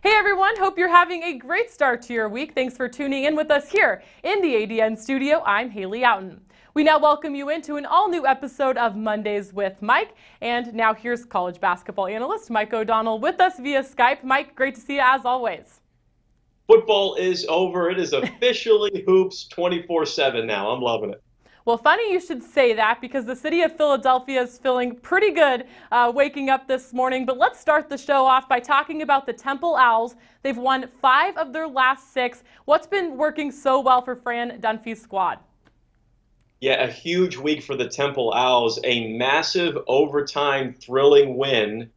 Hey everyone, hope you're having a great start to your week. Thanks for tuning in with us here in the ADN studio. I'm Haley Outen. We now welcome you into an all-new episode of Mondays with Mike. And now here's college basketball analyst Mike O'Donnell with us via Skype. Mike, great to see you as always. Football is over. It is officially hoops 24/7 now. I'm loving it. Well, funny you should say that because the city of Philadelphia is feeling pretty good waking up this morning. But let's start the show off by talking about the Temple Owls. They've won 5 of their last 6. What's been working so well for Fran Dunphy's squad? Yeah, a huge week for the Temple Owls. A massive overtime thrilling win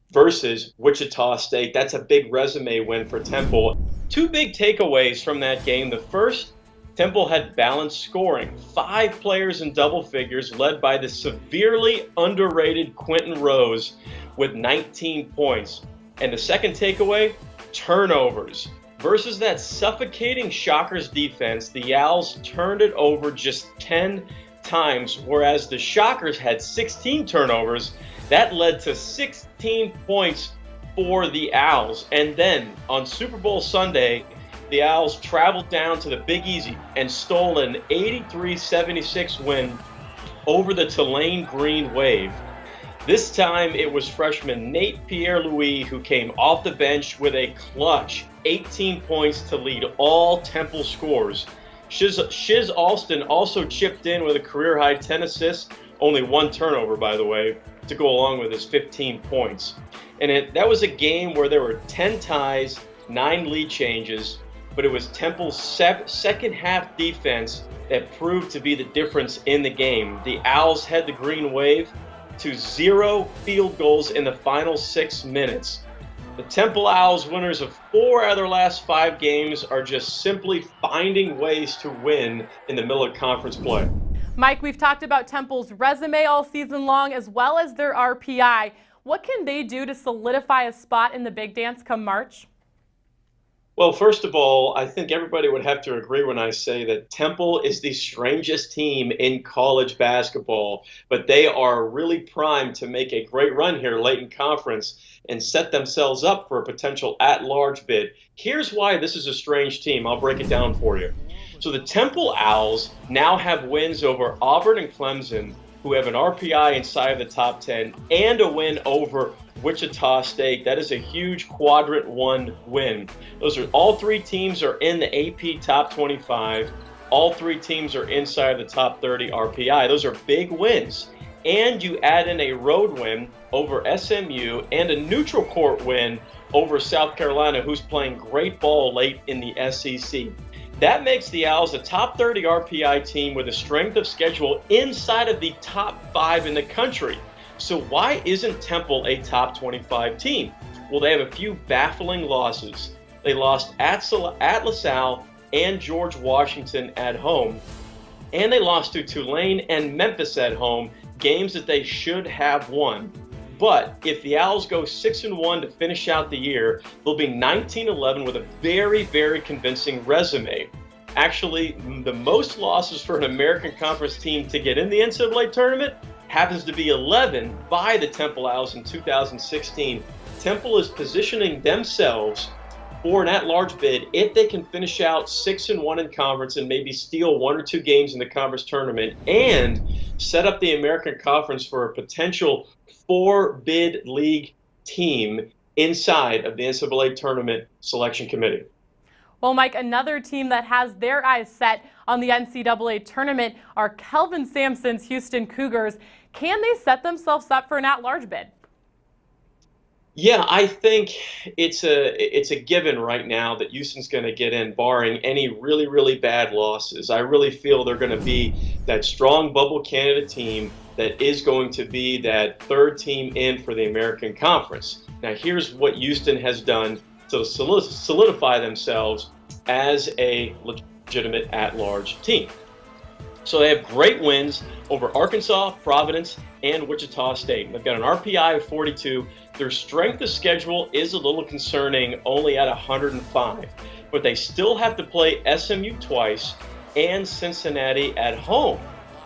versus Wichita State. That's a big resume win for Temple. 2 big takeaways from that game. The first, Temple had balanced scoring. 5 players in double figures led by the severely underrated Quentin Rose with 19 points. And the second takeaway, turnovers. Versus that suffocating Shockers defense, the Owls turned it over just 10 times, whereas the Shockers had 16 turnovers. That led to 16 points for the Owls. And then on Super Bowl Sunday, the Owls traveled down to the Big Easy and stole an 83-76 win over the Tulane Green Wave. This time it was freshman Nate Pierre-Louis who came off the bench with a clutch 18 points to lead all Temple scores. Shiz Alston also chipped in with a career-high 10 assists, only 1 turnover, by the way, to go along with his 15 points. And that was a game where there were 10 ties, 9 lead changes, but it was Temple's second half defense that proved to be the difference in the game. The Owls had the Green Wave to 0 field goals in the final 6 minutes. The Temple Owls, winners of 4 out of their last 5 games, are just simply finding ways to win in the Miller Conference play. Mike, we've talked about Temple's resume all season long as well as their RPI. What can they do to solidify a spot in the Big Dance come March? Well, first of all, I think everybody would have to agree when I say that Temple is the strangest team in college basketball, but they are really primed to make a great run here late in conference and set themselves up for a potential at-large bid. Here's why this is a strange team. I'll break it down for you. So the Temple Owls now have wins over Auburn and Clemson, who have an RPI inside of the top 10, and a win over Wichita State. That is a huge quadrant 1 win. All 3 teams are in the AP top 25. All 3 teams are inside the top 30 RPI. Those are big wins. And you add in a road win over SMU and a neutral court win over South Carolina, who's playing great ball late in the SEC. That makes the Owls a top 30 RPI team with a strength of schedule inside of the top 5 in the country. So why isn't Temple a top 25 team? Well, they have a few baffling losses. They lost at LaSalle and George Washington at home, and they lost to Tulane and Memphis at home, games that they should have won. But if the Owls go 6-1 to finish out the year, they'll be 19-11 with a very, very convincing resume. Actually, the most losses for an American Conference team to get in the NCAA tournament happens to be 11 by the Temple Owls in 2016. Temple is positioning themselves for an at-large bid if they can finish out 6-1 in conference and maybe steal 1 or 2 games in the conference tournament and set up the American Conference for a potential 4-bid league team inside of the NCAA tournament selection committee. Well, Mike, another team that has their eyes set on the NCAA tournament are Kelvin Sampson's Houston Cougars. Can they set themselves up for an at-large bid? Yeah, I think it's a given right now that Houston's going to get in, barring any really, really bad losses. I really feel they're going to be that strong bubble candidate team that is going to be that 3rd team in for the American Conference. Now, here's what Houston has done to solidify themselves as a legitimate at-large team. So they have great wins over Arkansas, Providence, and Wichita State. They've got an RPI of 42. Their strength of schedule is a little concerning, only at 105. But they still have to play SMU twice and Cincinnati at home.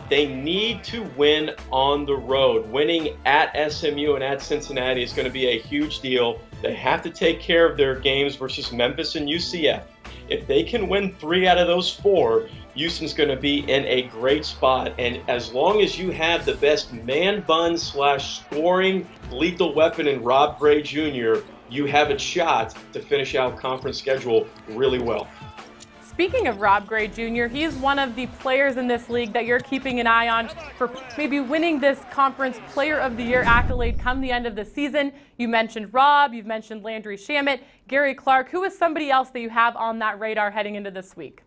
They need to win on the road. Winning at SMU and at Cincinnati is going to be a huge deal. They have to take care of their games versus Memphis and UCF. If they can win 3 out of those 4, Houston's going to be in a great spot. And as long as you have the best man bun / scoring lethal weapon in Rob Gray Jr., you have a shot to finish out conference schedule really well. Speaking of Rob Gray Jr., he's one of the players in this league that you're keeping an eye on for maybe winning this Conference Player of the Year accolade come the end of the season. You mentioned Rob, you've mentioned Landry Shamet, Gary Clark. Who is somebody else that you have on that radar heading into this week?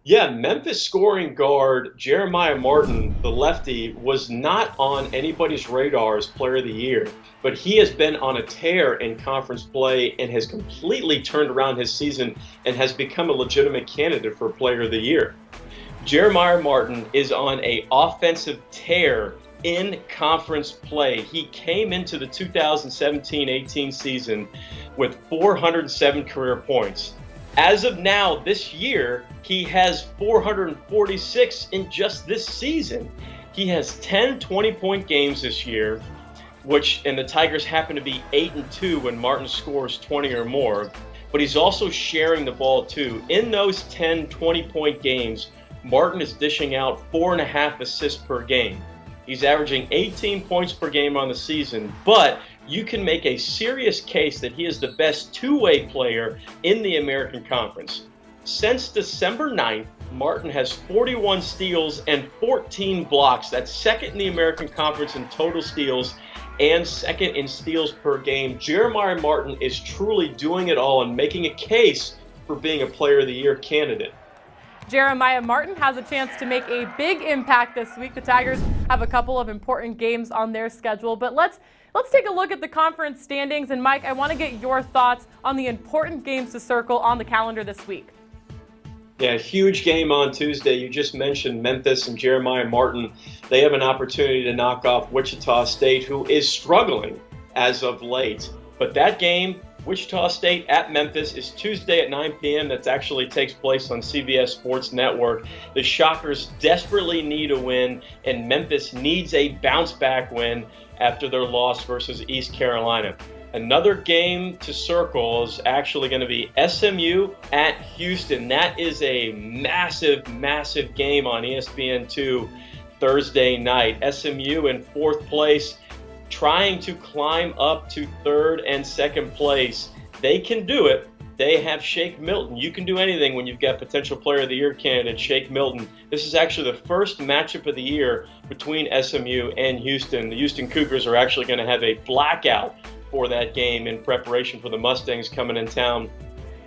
Yeah, Memphis scoring guard Jeremiah Martin, the lefty, was not on anybody's radar as Player of the Year, but he has been on a tear in conference play and has completely turned around his season and has become a legitimate candidate for Player of the Year. Jeremiah Martin is on an offensive tear in conference play. He came into the 2017-18 season with 407 career points. As of now, this year, he has 446 in just this season. He has 10 20-point games this year, and the Tigers happen to be 8-2 when Martin scores 20 or more. But he's also sharing the ball too. In those 10 20-point games, Martin is dishing out 4.5 assists per game. He's averaging 18 points per game on the season, but you can make a serious case that he is the best two-way player in the American Conference. Since December 9th, Martin has 41 steals and 14 blocks. That's second in the American Conference in total steals and second in steals per game. Jeremiah Martin is truly doing it all and making a case for being a Player of the Year candidate. Jeremiah Martin has a chance to make a big impact this week. The Tigers have a couple of important games on their schedule, but let's take a look at the conference standings. And Mike, I want to get your thoughts on the important games to circle on the calendar this week. Yeah, huge game on Tuesday. You just mentioned Memphis and Jeremiah Martin. They have an opportunity to knock off Wichita State, who is struggling as of late. But that game, Wichita State at Memphis, is Tuesday at 9 p.m. That actually takes place on CBS Sports Network. The Shockers desperately need a win, and Memphis needs a bounce-back win after their loss versus East Carolina. Another game to circle is actually going to be SMU at Houston. That is a massive, massive game on ESPN2 Thursday night. SMU in 4th place, trying to climb up to 3rd and 2nd place. They can do it. They have Shake Milton. You can do anything when you've got potential Player of the Year candidate Shake Milton. This is actually the first matchup of the year between SMU and Houston. The Houston Cougars are actually going to have a blackout for that game in preparation for the Mustangs coming in town.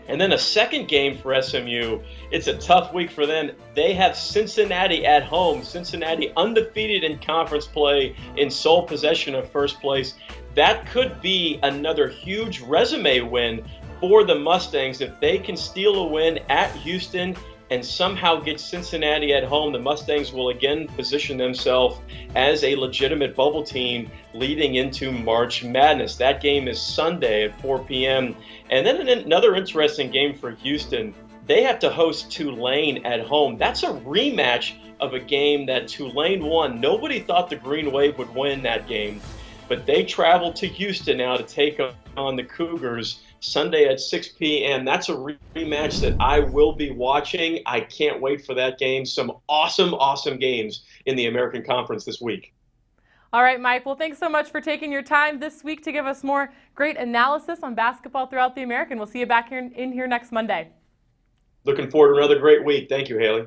And then a second game for SMU. It's a tough week for them. They have Cincinnati at home. Cincinnati undefeated in conference play, in sole possession of 1st place. That could be another huge resume win for the Mustangs. If they can steal a win at Houston and somehow get Cincinnati at home, the Mustangs will again position themselves as a legitimate bubble team leading into March Madness. That game is Sunday at 4 p.m. And then another interesting game for Houston. They have to host Tulane at home. That's a rematch of a game that Tulane won. Nobody thought the Green Wave would win that game, but they travel to Houston now to take on the Cougars Sunday at 6 p.m. That's a rematch that I will be watching. I can't wait for that game. Some awesome, awesome games in the American Conference this week. All right, Mike. Well, thanks so much for taking your time this week to give us more great analysis on basketball throughout the American. We'll see you back here in here next Monday. Looking forward to another great week. Thank you, Haley.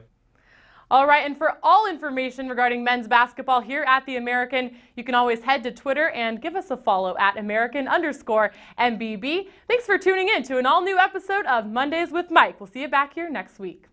All right, and for all information regarding men's basketball here at the American, you can always head to Twitter and give us a follow at American_MBB. Thanks for tuning in to an all-new episode of Mondays with Mike. We'll see you back here next week.